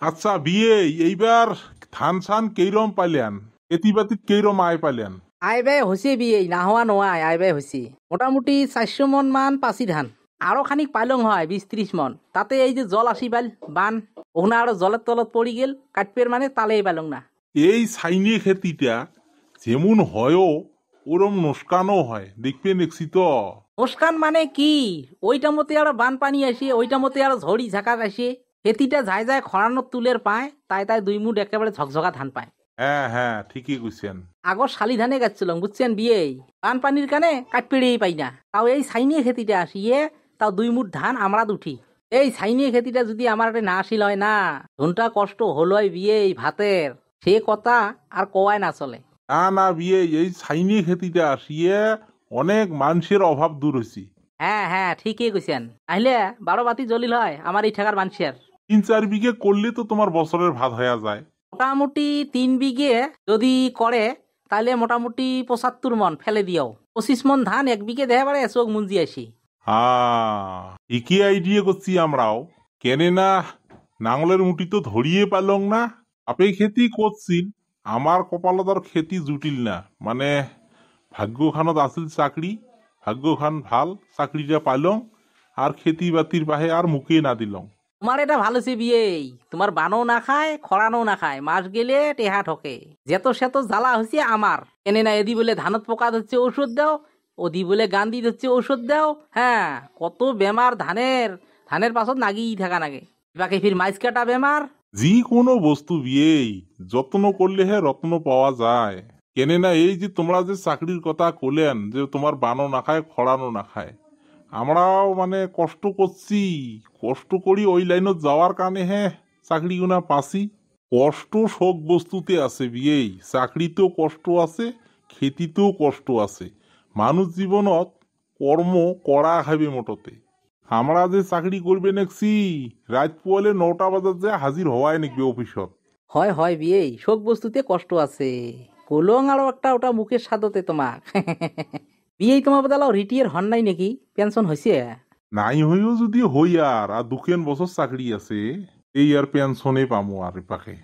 আচ্ছা বিয়ে এইবার ধান সান কেইরম পাইলেন, খেতি বাতিত কেইরম আয় পাইলেন? আয় ব্যয় হয়েছে বিয়ে না হওয়া নয়, আয় ব্যয় হয়েছে মোটামুটি 400 মন মান পাচি ধান। আরো খানিক পাইলং হয় 20-30 মন। তাতে এই যে জল আসি পাইল বান, ওখানে আরো জলের তলত পড়ি গেল কাটপের মানে তালেই পাইলং না। এই সাইনে খেতিটা যেমন হয়ও ওরম নোসকানও হয়, দেখবে দেখছি তো। নোসকান মানে কি, ওইটা মতে আরো বান পানি আসে, ওইটা মতে আরো ঝড়ি ঝাঁকার আসে। খেতিটা যায় যায় খরানোর তুলের পায়, তাই তাই 2 মুঠ একেবারে ঝকঝকা ধান পায়। হ্যাঁ হ্যাঁ ঠিকই কইছেন। আগর শালি ধানে গাচ্ছিলাম বুঝছেন বিয়ে, বান পানির কানে কাটপেড়েই পাই না। তাও এই সাইনিয়ে খেতিটা আসিয়ে তাও 2 মুঠ ধান আমরা উঠি। এই সাইনিয়ে খেতিটা যদি আমার না আসিল হয় না, ধনটা কষ্ট হলো বিয়ে এই ভাতের, সে কথা আর কওয়ায় না চলে। না না বিয়ে, এই সাইনে খেতিটা আসিয়ে অনেক মানুষের অভাব দূর হয়েছি। হ্যাঁ হ্যাঁ ঠিকই কইছেন, আহিলে 12 বাতি জ্বলিল হয় আমার এই ঠেকার মানুষের। 3-4 বিঘে করলে তো তোমার বছরের ভাত হয়ে যায়। মোটামুটি 3 বিঘে যদি করে তাহলে মোটামুটি 75 মন ফেলে দিও। 25 মন ধান 1 বিঘে দেহে পারে চোখ মুঞ্জি আসি। একই আইডিয়া করছি আমরাও, কেনে না নাঙলের মুঠি তো ধরিয়ে পারলং না। আপে খেতি করছি, আমার কপালত আর খেতি জুটিল না, মানে ভাগ্যখানত আছিল চাকরি, ভাগ্যখান ভাল, চাকরিটা পাইলং, আর খেতি বাতির বাহে আর মুখে না দিলং। তোমার এটা ভালো সে বিয়ে, তোমার বানও না খায় খরানো না খায়, মাস গেলে টেহা ঠকে। যেত সেত জ্বালা হচ্ছে আমার, কেনে না এদি বলে ধানত পোকা ধরছে ঔষধ দাও, ওদি বলে গান্ধি ধরছে ঔষধ দাও। হ্যাঁ কত বেমার ধানের, ধানের পাছত নাগিই থাকা নাগে। বাকি ফির মাইস কাটা বেমার। যে কোনো বস্তু বিয়েই যত্ন করলে হে রত্ন পাওয়া যায়। কেনে না এই যে তোমরা যে চাকরির কথা কলেন যে তোমার বানো না খায় খড়ানো না খায়, আমরাও মানে কষ্ট করছি, কষ্ট করি ওই লাইনত যাওয়ার কারণে হ্যাঁ চাকরি গুনা পাসি। কষ্ট সব বস্তুতে আছে বিয়েই, চাকরিতেও কষ্ট আছে, খেতিতেও কষ্ট আছে। মানুষ জীবনত কর্ম করা খাইবে মোটতে। আমরা যে চাকরি করবে নেছি, রাত পোয়ালে 9টা বাজার যে হাজির হওয়াই নেকবে অফিসত। হয় হয় বিয়ে, সব বস্তুতে কষ্ট আছে, কলং আরো একটা ওটা মুখের স্বাদতে তোমাক। বিয়ে তোমার বদালাও রিটিয়ার হন নাই নাকি, পেনশন হয়েছে? নাই হইও যদি হই আর দুকেন বছর চাকরি আছে, এই আর পেনশনে পামো আর পাখে।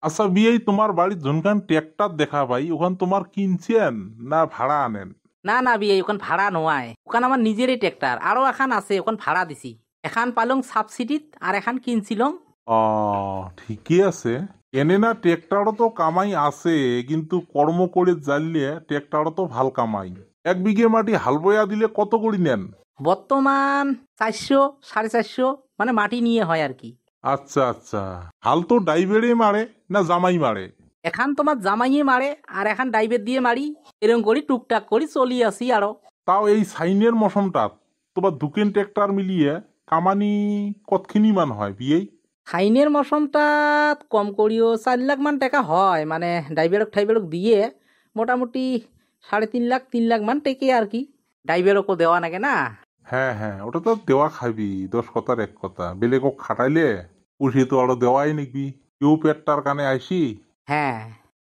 আচ্ছা বিয়ে, তোমার বাড়ির জনখান ট্র্যাক্টর দেখা পাই, ওখান তোমার কিনছেন না ভাড়া আনেন? না না বিয়ে, ওখান ভাড়া নয়, ওখান আমার নিজেরই ট্র্যাক্টর, আরো এখান আছে ওখান ভাড়া দিছি। এখান পালং সাবসিডিত আর এখান কিনছিলং। ঠিকই আছে। এনে না ট্র্যাক্টরও তো কামাই আছে, কিন্তু কর্ম করে জানলে ট্র্যাক্টরও তো ভাল কামাই। 1 বিঘে মাটি হাল বয়া দিলে কত করে নেন? বর্তমান 400 450, মানে মাটি নিয়ে হয় আর কি। আচ্ছা আচ্ছা, হাল তো ড্রাইভারে মারে না জামাই মারে? এখান তোমার জামাইয়ে মারে আর এখন ড্রাইভার দিয়ে মারি, এরকম করি টুকটাক করি চলি আসি আরো। তাও এই সাইনের মৌসমটা তোমার দুকেন ট্র্যাক্টর মিলিয়ে কামানি কতখিনি মান হয় বিয়েই? ফাইনের মৌসমটা কম করিও 4 লাখ মান টাকা হয়, মানে ড্রাইভারক ঠাইভারক দিয়ে মোটামুটি 3.5 লাখ 3 লাখ মান টেকে আর কি। ড্রাইভারকও দেওয়া নাগে না। হ্যাঁ হ্যাঁ, ওটা তো দেওয়া খাবি, 10 কথার 1 কথা। বেলেগক খাটাইলে পুষিয়ে তো আরো দেওয়াই নিকবি, কেউ পেটটার কানে আইসি। হ্যাঁ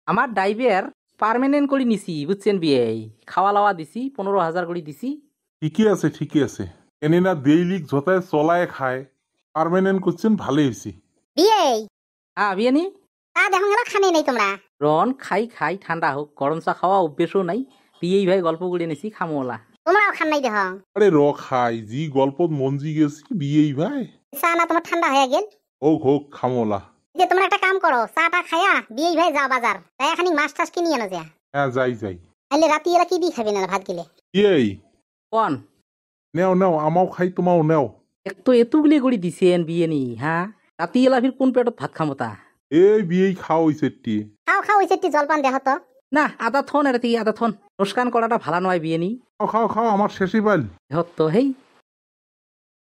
আমার ড্রাইভার পার্মানেন্ট করে নিছি বুঝছেন বিয়ে, খাওয়া লাওয়া দিছি 15,000 করে দিছি। ঠিকই আছে ঠিকই আছে, এনে না দেইলিক যথায় চলায় খায়, পার্মানেন্ট করছেন, ভালোই হয়েছি। বিয়ে হ্যাঁ বিয়ে নি দেখো গেল খানে নেই তোমরা। রন খাই খাই ঠান্ডা হোক, গরম চা খাওয়া অভ্যেসও নাই। বিয়েই ভাই গল্প করে নিছি খামোলা। তোমরাও খান নাই দেখ। আরে খাই, জি গল্প মঞ্জি গেছি বিয়েই ভাই। চা না তোমার ঠান্ডা হয়ে গেল? হোক হোক খামোলা। যে তোমরা একটা কাম করো, চাটা খায়া বিয়ে ভাই যাও বাজার, তাই এখানি মাছ টাছ কিনি আনো যা। হ্যাঁ যাই যাই। তাহলে রাতি এরা কি দিয়ে খাবে না ভাত গেলে? এই কোন নেও নেও, আমাও খাই তোমাও নেও। এক তো এতগুলি করে দিছেন বিয়ে নি, হ্যাঁ রাতি এলা ফির কোন পেটত ভাত খামতা? এই বিয়েই খাও হইছে। খাও খাও ওই সেটি জলপান দেহ তো। না আদা থন, এটা থেকে আদা থন, নুসকান করাটা ভালো নয় বিয়ে নি। খাও খাও খাও, আমার শেষই পাইল। তো হেই